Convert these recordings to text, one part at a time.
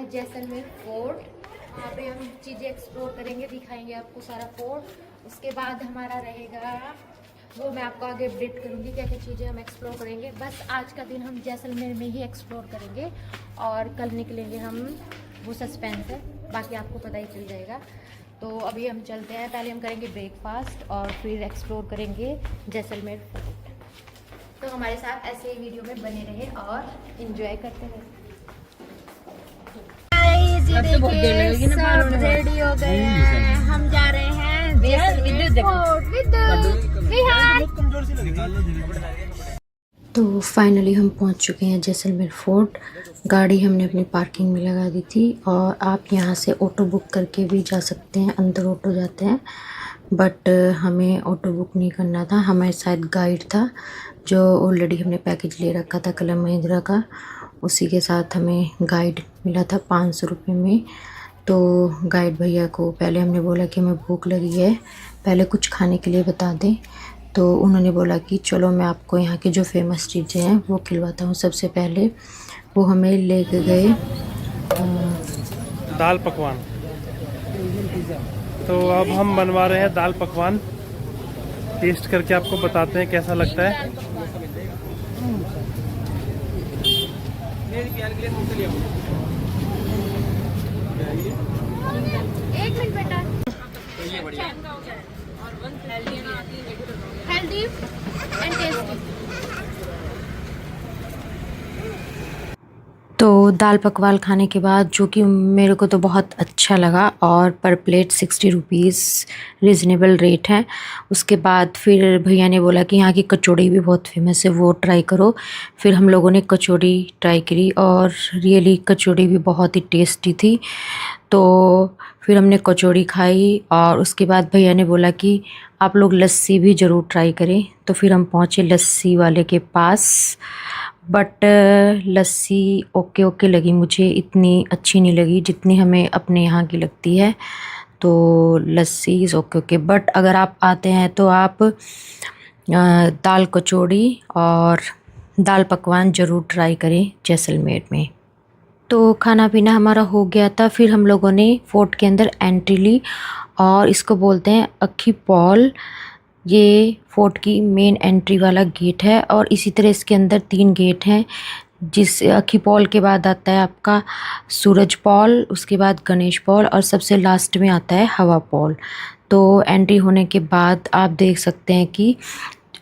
है जैसलमेर फोर्ट। यहाँ पे हम चीज़ें एक्सप्लोर करेंगे, दिखाएंगे आपको सारा फोर्ट। उसके बाद हमारा रहेगा वो मैं आपको आगे अपडेट करूँगी क्या क्या चीज़ें हम एक्सप्लोर करेंगे। बस आज का दिन हम जैसलमेर में ही एक्सप्लोर करेंगे और कल निकलेंगे हम, वो सस्पेंस है, बाकी आपको पता ही चल जाएगा। तो अभी हम चलते हैं, पहले हम करेंगे ब्रेकफास्ट और फिर एक्सप्लोर करेंगे जैसलमेर फोर्ट। तो हमारे साथ ऐसे ही वीडियो में बने रहे और इन्जॉय करते रहे। सब रेडी हो गए हैं, हम जा रहे हैं जैसलमेर फोर्ट विद विहान। तो फाइनली हम पहुंच चुके हैं जैसलमेर फोर्ट। गाड़ी हमने अपनी पार्किंग में लगा दी थी और आप यहां से ऑटो बुक करके भी जा सकते हैं, अंदर ऑटो जाते हैं, बट हमें ऑटो बुक नहीं करना था। हमारे साथ गाइड था जो ऑलरेडी हमने पैकेज ले रखा था कलम महिंद्रा का, उसी के साथ हमें गाइड मिला था 500 रुपये में। तो गाइड भैया को पहले हमने बोला कि हमें भूख लगी है, पहले कुछ खाने के लिए बता दें। तो उन्होंने बोला कि चलो मैं आपको यहाँ की जो फेमस चीज़ें हैं वो खिलवाता हूँ। सबसे पहले वो हमें लेके गए दाल पकवान। तो अब हम बनवा रहे हैं दाल पकवान, टेस्ट करके आपको बताते हैं कैसा लगता है। एक मिनट बेटा, हेल्दी एंड टेस्टी। तो दाल पकवान खाने के बाद, जो कि मेरे को तो बहुत अच्छा लगा, और पर प्लेट 60 रुपीज़ रिजनेबल रेट है। उसके बाद फिर भैया ने बोला कि यहाँ की कचौड़ी भी बहुत फेमस है, वो ट्राई करो। फिर हम लोगों ने कचौड़ी ट्राई करी और रियली कचौड़ी भी बहुत ही टेस्टी थी। तो फिर हमने कचौड़ी खाई और उसके बाद भैया ने बोला कि आप लोग लस्सी भी ज़रूर ट्राई करें। तो फिर हम पहुँचे लस्सी वाले के पास, बट लस्सी ओके ओके लगी मुझे, इतनी अच्छी नहीं लगी जितनी हमें अपने यहाँ की लगती है। तो लस्सी इज़ ओके ओके, बट अगर आप आते हैं तो आप दाल कचौड़ी और दाल पकवान ज़रूर ट्राई करें जैसलमेर में। तो खाना पीना हमारा हो गया था। फिर हम लोगों ने फोर्ट के अंदर एंट्री ली और इसको बोलते हैं अक्खी पॉल। ये फोर्ट की मेन एंट्री वाला गेट है और इसी तरह इसके अंदर 3 गेट हैं। जिस अक्खी पॉल के बाद आता है आपका सूरज पॉल, उसके बाद गणेश पॉल और सबसे लास्ट में आता है हवा पॉल। तो एंट्री होने के बाद आप देख सकते हैं कि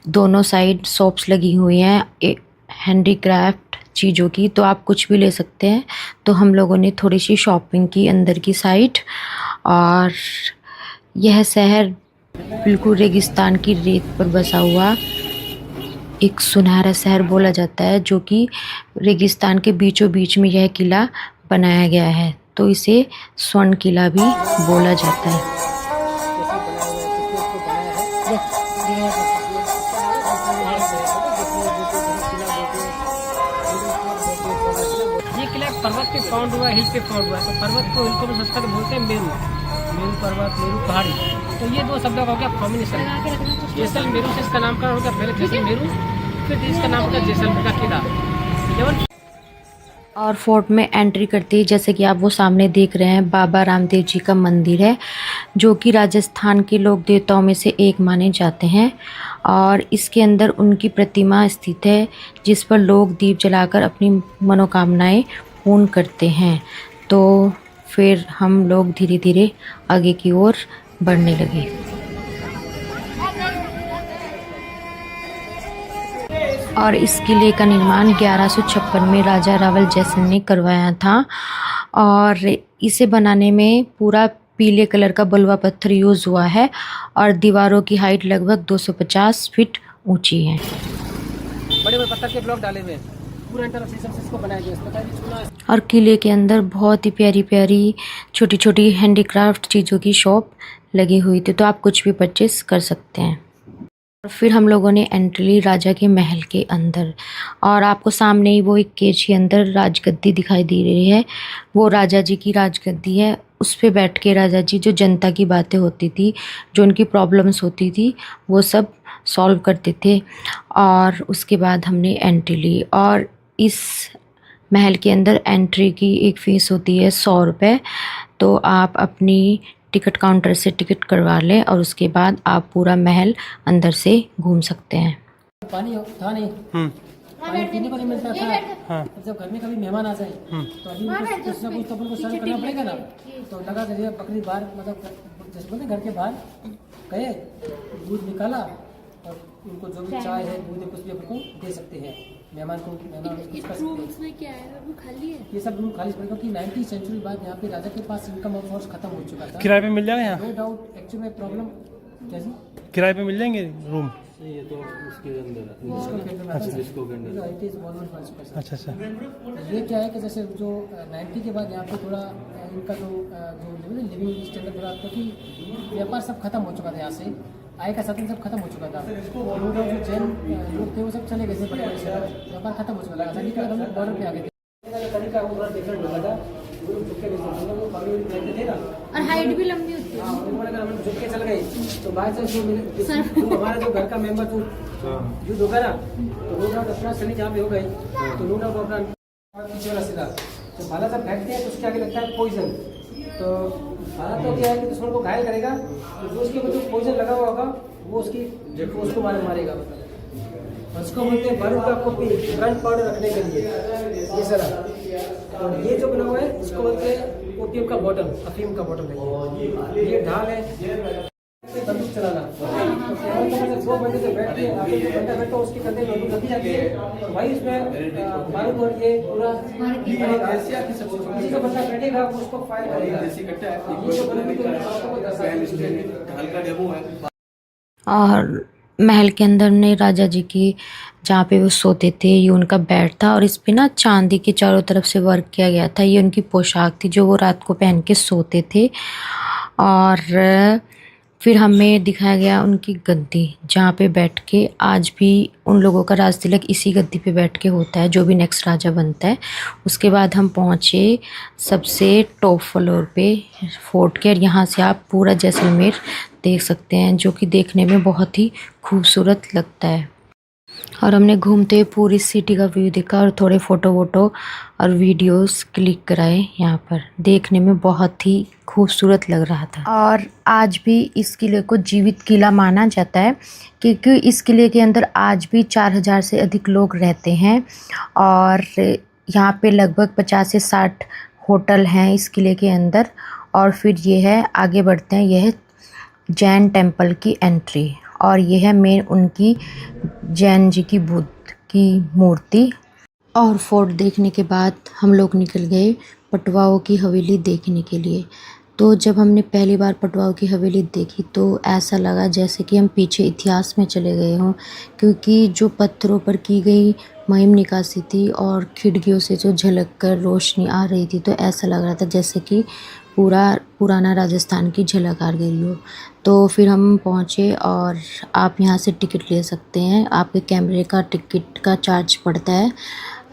दोनों साइड शॉप्स लगी हुई हैं हैंडीक्राफ्ट चीज़ों की, तो आप कुछ भी ले सकते हैं। तो हम लोगों ने थोड़ी सी शॉपिंग की अंदर की साइड। और यह शहर बिल्कुल रेगिस्तान की रेत पर बसा हुआ एक सुनहरा शहर बोला जाता है, जो कि रेगिस्तान के बीचों बीच में यह किला बनाया गया है, तो इसे स्वर्ण किला भी बोला जाता है। ये किला पर्वत पे फाउंड हुआ, हिल पे फाउंड हुआ। तो पर्वत को, हिल को संस्कृत बोलते हैं मेरू, मेरू पर्वत, मेरू पहाड़ी। तो ये 2 शब्दों का हो गया कॉम्बिनेशन। जैसलमेरू से इसका नामकरण हो गया, पहले जैसलमेरू, फिर इसका नाम हो गया जैसलमेर का किला। और फोर्ट में एंट्री करते ही जैसे कि आप वो सामने देख रहे हैं, बाबा रामदेव जी का मंदिर है, जो कि राजस्थान के लोक देवताओं में से एक माने जाते हैं। और इसके अंदर उनकी प्रतिमा स्थित है, जिस पर लोग दीप जलाकर अपनी मनोकामनाएं पूर्ण करते हैं। तो फिर हम लोग धीरे धीरे आगे की ओर बढ़ने लगे। और इस किले का निर्माण 1156 में राजा रावल जैसन ने करवाया था और इसे बनाने में पूरा पीले कलर का बलुआ पत्थर यूज़ हुआ है और दीवारों की हाइट लगभग 250 फीट ऊंची है। बड़े बड़े पत्थर के ब्लॉक डाले हुए हैं, पूरा इंटरसेक्शन से इसको बनाया गया। और किले के अंदर बहुत ही प्यारी प्यारी छोटी छोटी हैंडीक्राफ्ट चीज़ों की शॉप लगी हुई थी, तो आप कुछ भी परचेस कर सकते हैं। और फिर हम लोगों ने एंट्री ली राजा के महल के अंदर, और आपको सामने ही वो एक केज के अंदर राजगद्दी दिखाई दे रही है। वो राजा जी की राजगद्दी है, उस पे बैठ के राजा जी जो जनता की बातें होती थी, जो उनकी प्रॉब्लम्स होती थी, वो सब सॉल्व करते थे। और उसके बाद हमने एंट्री ली और इस महल के अंदर एंट्री की एक फ़ीस होती है 100 रुपये। तो आप अपनी टिकट काउंटर से टिकट करवा लें और उसके बाद आप पूरा महल अंदर से घूम सकते हैं। पानी था नहीं, पानी पीने को नहीं मिलता था। जब घर में कभी मेहमान आ जाए तो अभी कुछ ना कुछ तो अपन को सर्व करना पड़ेगा ना। तो लगा कि बकरी बाहर, मतलब जैसे बोलते घर के बाहर गए, दूध निकाला और उनको जो भी चाय है, दूध है, कुछ भी अपन को दे सकते हैं मेहमान को। इसमें क्या है, वो खाली है? ये सब रूम खाली पड़ेगा क्योंकि 19वीं सेंचुरी बाद यहाँ पे राजा के पास इनकम ऑफ सोर्स खत्म हो चुका था। किराए पे मिल जाएगा यहाँ? No doubt. एक्चुअली में प्रॉब्लम कैसी, किराए पे मिल जाएंगे रूम? ये तो उसके अंदर अच्छा अच्छा। ये क्या है कि जैसे जो 90 के बाद यहाँ पे थोड़ा इनका जो लिविंग स्टैंडर्ड थोड़ा, क्योंकि व्यापार सब खत्म हो चुका था, यहाँ से आय का साधन सब खत्म हो चुका था। लोग जो जैन लोग थे वो सब चले गए थे, बड़े बड़े शहर, व्यापार खत्म हो चुका था। आजादी के बाद हम लोग बॉर्डर पे आ गए थे। तरीका वो थोड़ा डिफरेंट होता था, और हाइट भी लंबी होती है। अगर हम झुक के चल गए तो बाय चांस जो हमारा जो घर का मेंबर जो युद्ध होगा ना, तो नो डाउट अपना सैनिक जहाँ पे हो गए तो नो डाउट अपना पीछे वाला सीधा तो भाला जब फेंकते हैं तो उसके आगे लगता है पॉइजन। तो भाला तो क्या है कि दुश्मन को घायल करेगा, तो जो उसके ऊपर जो पॉइजन लगा हुआ होगा वो उसको मारेगा। मतलब उसको बोलते हैं बारूद का कॉपी, गन पाउडर रखने के लिए ये सारा। और ये जो बना हुआ है इसको बोलते हैं ओपियम का बॉटल, अफीम का बॉटल है। ये ढाल है बंदूक चलाना। तो 2 बंदे से बैठ के आगे जो बंदा बैठा उसके कंधे में बंदूक लगी जाती है और भाई उसमें बारूद और ये पूरा किसी का बंदा बैठेगा उसको फायर करेगा। और महल के अंदर ने राजा जी की जहाँ पे वो सोते थे, ये उनका बेड था और इस पे ना चांदी के चारों तरफ से वर्क किया गया था। ये उनकी पोशाक थी जो वो रात को पहन के सोते थे। और फिर हमें दिखाया गया उनकी गद्दी, जहाँ पे बैठ के आज भी उन लोगों का राज तिलक इसी गद्दी पे बैठ के होता है जो भी नेक्स्ट राजा बनता है। उसके बाद हम पहुँचे सबसे टॉप फ्लोर पे फोर्ट के, और यहाँ से आप पूरा जैसलमेर देख सकते हैं जो कि देखने में बहुत ही खूबसूरत लगता है। और हमने घूमते हुए पूरी सिटी का व्यू देखा और थोड़े फ़ोटो वोटो और वीडियोस क्लिक कराए। यहाँ पर देखने में बहुत ही खूबसूरत लग रहा था। और आज भी इस किले को जीवित किला माना जाता है क्योंकि इस किले के अंदर आज भी 4000 से अधिक लोग रहते हैं। और यहाँ पे लगभग 50 से 60 होटल हैं इस किले के अंदर। और फिर ये है, आगे बढ़ते हैं, यह है जैन टेम्पल की एंट्री और ये है मेन उनकी जैन जी की बुद्ध की मूर्ति। और फोर्ट देखने के बाद हम लोग निकल गए पटवाओं की हवेली देखने के लिए। तो जब हमने पहली बार पटवाओं की हवेली देखी तो ऐसा लगा जैसे कि हम पीछे इतिहास में चले गए हों, क्योंकि जो पत्थरों पर की गई मुहिम निकासी थी और खिड़कियों से जो झलक कर रोशनी आ रही थी, तो ऐसा लग रहा था जैसे कि पुराना राजस्थान की झलक आ गई हो। तो फिर हम पहुँचे और आप यहाँ से टिकट ले सकते हैं। आपके कैमरे का टिकट का चार्ज पड़ता है,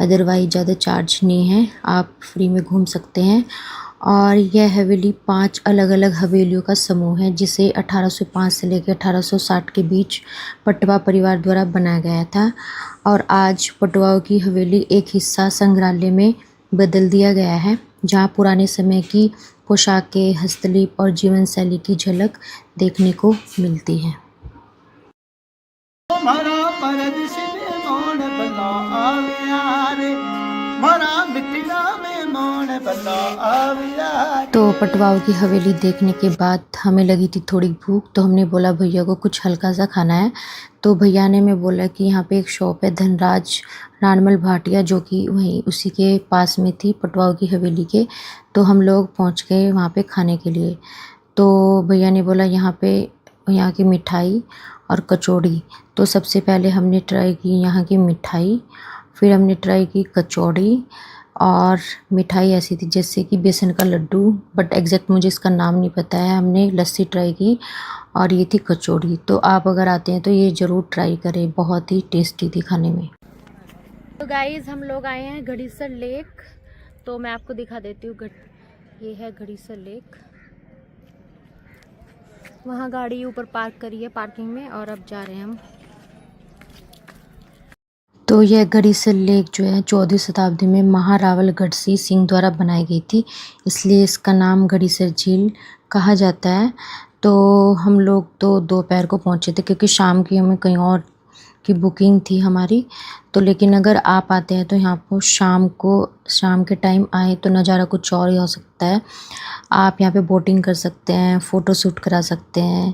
अदरवाइज ज़्यादा चार्ज नहीं है, आप फ्री में घूम सकते हैं। और यह हवेली 5 अलग अलग हवेलियों का समूह है जिसे 1805 से लेकर 1860 के बीच पटवा परिवार द्वारा बनाया गया था। और आज पटवाओं की हवेली एक हिस्सा संग्रहालय में बदल दिया गया है, जहाँ पुराने समय की पोशाकें, हस्तलिपि और जीवन शैली की झलक देखने को मिलती है। तो पटवाओं की हवेली देखने के बाद हमें लगी थी थोड़ी भूख, तो हमने बोला भैया को कुछ हल्का सा खाना है। तो भैया ने मैं बोला कि यहाँ पे एक शॉप है धनराज राणमल भाटिया, जो कि वहीं उसी के पास में थी पटवाओं की हवेली के। तो हम लोग पहुँच गए वहाँ पे खाने के लिए। तो भैया ने बोला यहाँ की मिठाई और कचौड़ी। तो सबसे पहले हमने ट्राई की यहाँ की मिठाई, फिर हमने ट्राई की कचौड़ी। और मिठाई ऐसी थी जैसे कि बेसन का लड्डू, बट एग्जैक्ट मुझे इसका नाम नहीं पता है। हमने लस्सी ट्राई की और ये थी कचौड़ी। तो आप अगर आते हैं तो ये ज़रूर ट्राई करें, बहुत ही टेस्टी थी खाने में। तो गाइज़ हम लोग आए हैं घड़ीसर लेक, तो मैं आपको दिखा देती हूँ। ये है घड़ीसर लेक, वहाँ गाड़ी ऊपर पार्क करी है पार्किंग में, और अब जा रहे हैं हम। तो यह गढ़ीसर लेक जो है 14वीं शताब्दी में महारावल गढ़सी सिंह द्वारा बनाई गई थी, इसलिए इसका नाम गढ़ीसर झील कहा जाता है। तो हम लोग तो दोपहर को पहुँचे थे क्योंकि शाम की हमें कहीं और की बुकिंग थी हमारी। तो लेकिन अगर आप आते हैं तो यहाँ पर शाम के टाइम आए तो नज़ारा कुछ और ही हो सकता है। आप यहाँ पे बोटिंग कर सकते हैं, फ़ोटो शूट करा सकते हैं।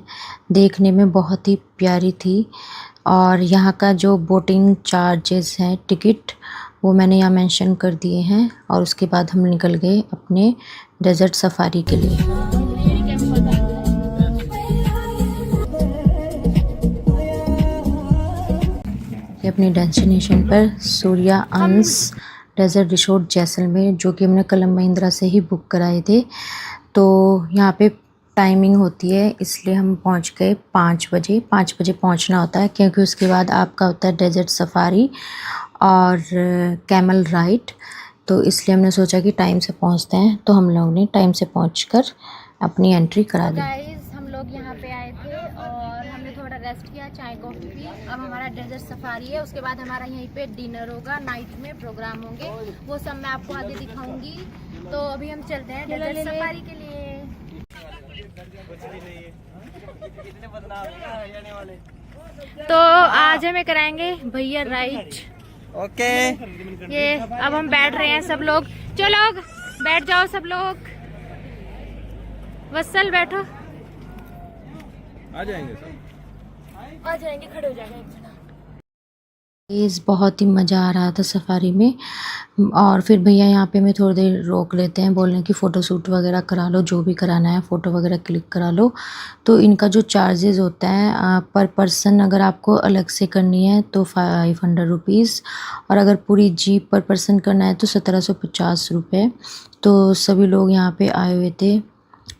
देखने में बहुत ही प्यारी थी। और यहाँ का जो बोटिंग चार्जेस हैं टिकट वो मैंने यहाँ मेंशन कर दिए हैं। और उसके बाद हम निकल गए अपने डेजर्ट सफारी के लिए। अपनी डेस्टिनेशन पर सूर्या अंश डेजर्ट रिसोर्ट जैसलमेर, जो कि हमने कलम महिंद्रा से ही बुक कराए थे। तो यहाँ पे टाइमिंग होती है, इसलिए हम पहुँच गए 5 बजे। 5 बजे पहुँचना होता है क्योंकि उसके बाद आपका होता है डेजर्ट सफारी और कैमल राइड। तो इसलिए हमने सोचा कि टाइम से पहुँचते हैं, तो हम लोग ने टाइम से पहुँचकर अपनी एंट्री करा दी। गाइस हम लोग यहाँ पे आए थे और हमने थोड़ा रेस्ट किया, चाय कॉफ़ी पी। अब हमारा डेजर्ट सफारी है, उसके बाद हमारा यहीं पे डिनर होगा, नाइट में प्रोग्राम होंगे, वो सब मैं आपको आगे दिखाऊंगी। तो अभी हम चलते हैं डेजर्ट सफारी के लिए। तो आज हमें कराएंगे भैया राइड। ओके ये अब हम बैठ रहे हैं सब लोग। चलो बैठ जाओ सब लोग। वत्सल बैठो। आ जाएंगे सब। आ जाएंगे, खड़े हो जाएंगे एक जना। बहुत ही मज़ा आ रहा था सफारी में। और फिर भैया यहाँ पे मैं थोड़ी देर रोक लेते हैं, बोल रहे हैं कि फ़ोटो शूट वगैरह करा लो, जो भी कराना है फ़ोटो वगैरह क्लिक करा लो। तो इनका जो चार्जेस होता है पर पर्सन, अगर आपको अलग से करनी है तो 500 रुपीज़, और अगर पूरी जीप पर पर्सन करना है तो 1750 रुपये। तो सभी लोग यहाँ पे आए हुए थे।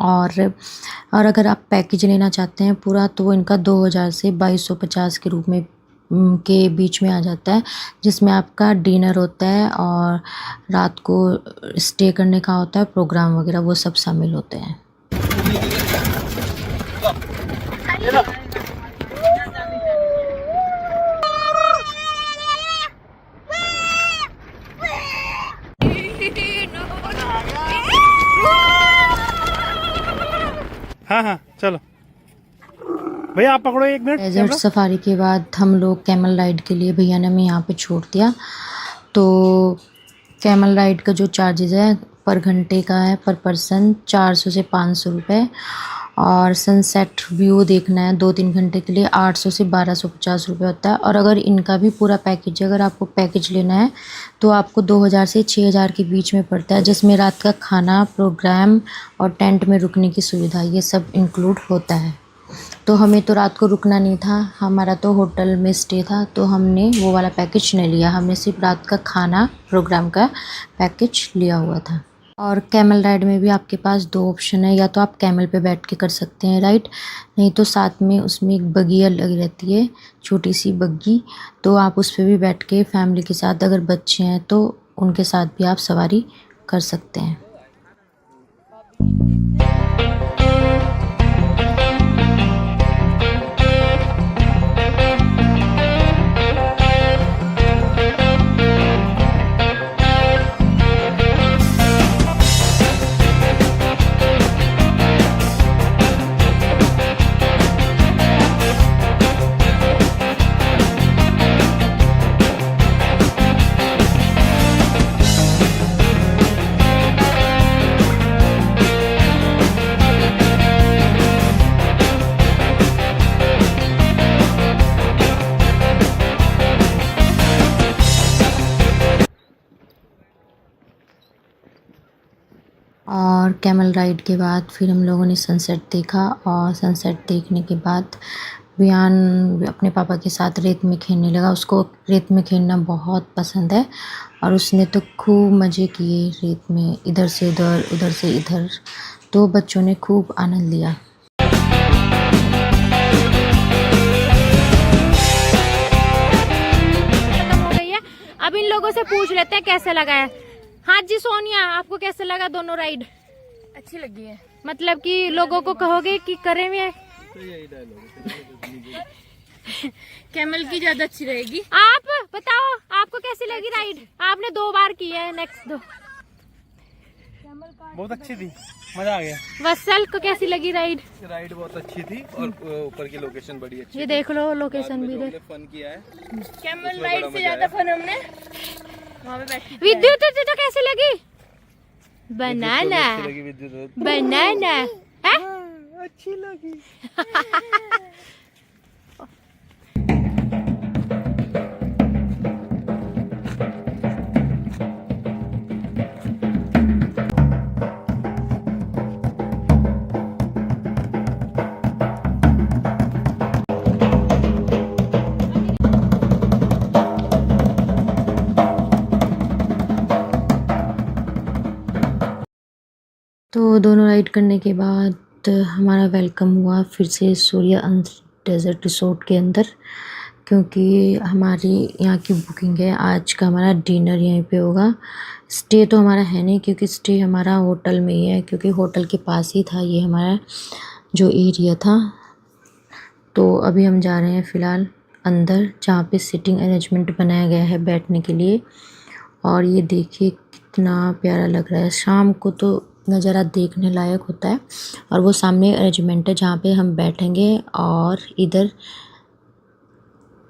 और अगर आप पैकेज लेना चाहते हैं पूरा, तो वो इनका 2000 से 2250 के रूप में के बीच में आ जाता है, जिसमें आपका डिनर होता है और रात को स्टे करने का होता है, प्रोग्राम वगैरह वो सब शामिल होते हैं। हाँ हाँ चलो भैया, आप पकड़ो 1 मिनट। डेजर्ट सफारी के बाद हम लोग कैमल राइड के लिए भैया ने हमें यहाँ पे छोड़ दिया। तो कैमल राइड का जो चार्जेस है पर घंटे का है पर पर्सन 400 से 500 रुपये। और सनसेट व्यू देखना है 2-3 घंटे के लिए 800 से 1250 रुपये होता है। और अगर इनका भी पूरा पैकेज, अगर आपको पैकेज लेना है तो आपको 2000 से 6000 के बीच में पड़ता है, जिसमें रात का खाना, प्रोग्राम और टेंट में रुकने की सुविधा ये सब इंक्लूड होता है। तो हमें तो रात को रुकना नहीं था, हमारा तो होटल में स्टे था, तो हमने वो वाला पैकेज नहीं लिया। हमने सिर्फ रात का खाना, प्रोग्राम का पैकेज लिया हुआ था। और कैमल राइड में भी आपके पास 2 ऑप्शन है, या तो आप कैमल पे बैठ के कर सकते हैं राइड, नहीं तो साथ में उसमें एक बगिया लगी रहती है, छोटी सी बग्गी, तो आप उस पर भी बैठ के फैमिली के साथ, अगर बच्चे हैं तो उनके साथ भी आप सवारी कर सकते हैं। और कैमल राइड के बाद फिर हम लोगों ने सनसेट देखा। और सनसेट देखने के बाद बियान अपने पापा के साथ रेत में खेलने लगा। उसको रेत में खेलना बहुत पसंद है और उसने तो खूब मज़े किए रेत में, इधर से उधर, उधर से इधर। तो बच्चों ने खूब आनंद लिया। खत्म हो गई है। अब इन लोगों से पूछ लेते हैं कैसे लगा है। हाँ जी सोनिया, आपको कैसे लगा दोनों राइड? अच्छी लगी है। मतलब कि लोगों को कहोगे कि करे हुए कैमल की ज्यादा अच्छी रहेगी। आप बताओ आपको कैसी लगी राइड? आपने 2 बार की है, नेक्स्ट 2। बहुत अच्छी थी, मजा आ गया। वत्सल को कैसी लगी राइड? राइड बहुत अच्छी थी और ऊपर की लोकेशन बड़ी अच्छी ये देख लो लोकेशन भी देख। फन किया है। कैमल राइड से ज्यादा फन हमने वहाँ पे बैठी। विद्युत तो कैसी लगी? बनाना बनाना है? अच्छी लगी। तो दोनों राइड करने के बाद हमारा वेलकम हुआ फिर से सूर्य अंश डेजर्ट रिसोर्ट के अंदर, क्योंकि हमारी यहाँ की बुकिंग है। आज का हमारा डिनर यहीं पे होगा। स्टे तो हमारा है नहीं, क्योंकि स्टे हमारा होटल में ही है, क्योंकि होटल के पास ही था ये हमारा जो एरिया था। तो अभी हम जा रहे हैं फ़िलहाल अंदर, जहाँ पे सिटिंग अरेंजमेंट बनाया गया है बैठने के लिए। और ये देखिए कितना प्यारा लग रहा है। शाम को तो नज़ारा देखने लायक होता है। और वो सामने अरेंजमेंट है जहाँ पे हम बैठेंगे और इधर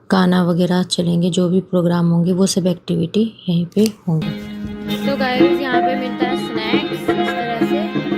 गाना वगैरह चलेंगे, जो भी प्रोग्राम होंगे वो सब एक्टिविटी यहीं पे होंगी। तो गाइस यहाँ पे मिलता है स्नैक्स इस तरह से।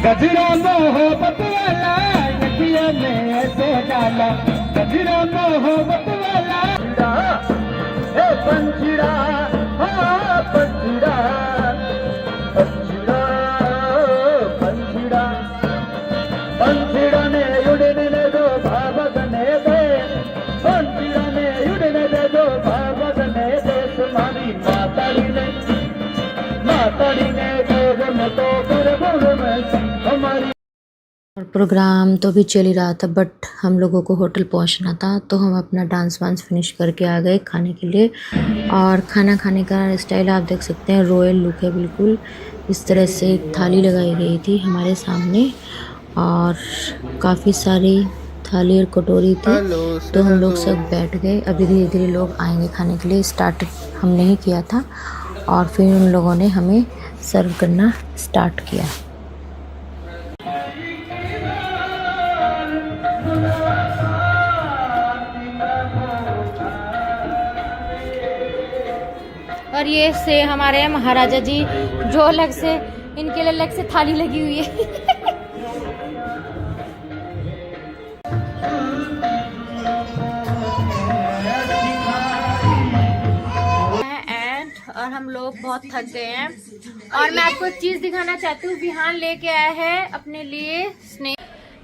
गजरा मोहब्बत वाला नदिया में ऐसे डाला, गजरा मोहब्बत वाला पंछीड़ा हाँ पंछीड़ा पंछीड़ा पंछीड़ा पंछीड़ा ने उड़ने दो भावने दे, पंछीड़ा ने उड़ने दो भावने दे। तुम्हारी माताड़ी ने तो गुरु में हमारी। और प्रोग्राम तो भी चल ही रहा था, बट हम लोगों को होटल पहुंचना था, तो हम अपना डांस वांस फिनिश करके आ गए खाने के लिए। और खाना खाने का स्टाइल आप देख सकते हैं, रॉयल लुक है बिल्कुल। इस तरह से एक थाली लगाई गई थी हमारे सामने और काफ़ी सारी थाली और कटोरी थी। तो हम लोग सब बैठ गए। अभी धीरे धीरे लोग आएंगे खाने के लिए। स्टार्ट हमने ही किया था और फिर उन लोगों ने हमें सर्व करना स्टार्ट किया। और ये से हमारे महाराजा जी, जो अलग से इनके लिए अलग से थाली लगी हुई है। और हम लोग बहुत थक गए हैं। और मैं आपको एक चीज दिखाना चाहती हूँ। विहान लेके आया है अपने लिए स्नेक।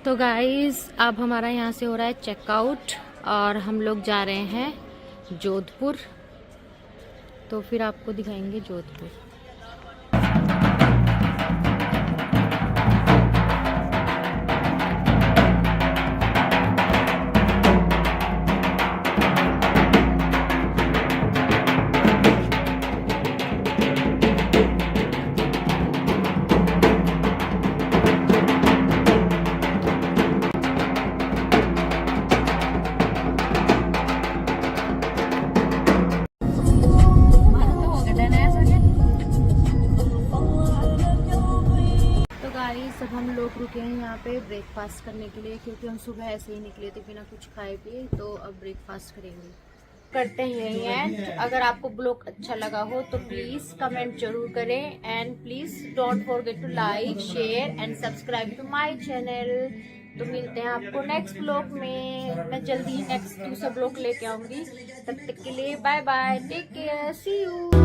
तो गाइस अब हमारा यहाँ से हो रहा है चेकआउट और हम लोग जा रहे हैं जोधपुर। तो फिर आपको दिखाएंगे जोधपुर। लोग रुके हैं यहाँ पे ब्रेकफास्ट करने के लिए, क्योंकि हम सुबह ऐसे ही निकले थे बिना कुछ खाए पिए, तो अब ब्रेकफास्ट करेंगे। करते हैं यही एंड। अगर आपको ब्लॉग अच्छा लगा हो तो प्लीज़ कमेंट जरूर करें, and please don't forget to like, share and subscribe to my channel. तो मिलते हैं आपको नेक्स्ट ब्लॉग में। मैं जल्दी ही नेक्स्ट दूसरा ब्लॉग लेके आऊँगी। तब तक के लिए bye bye, take care, see you.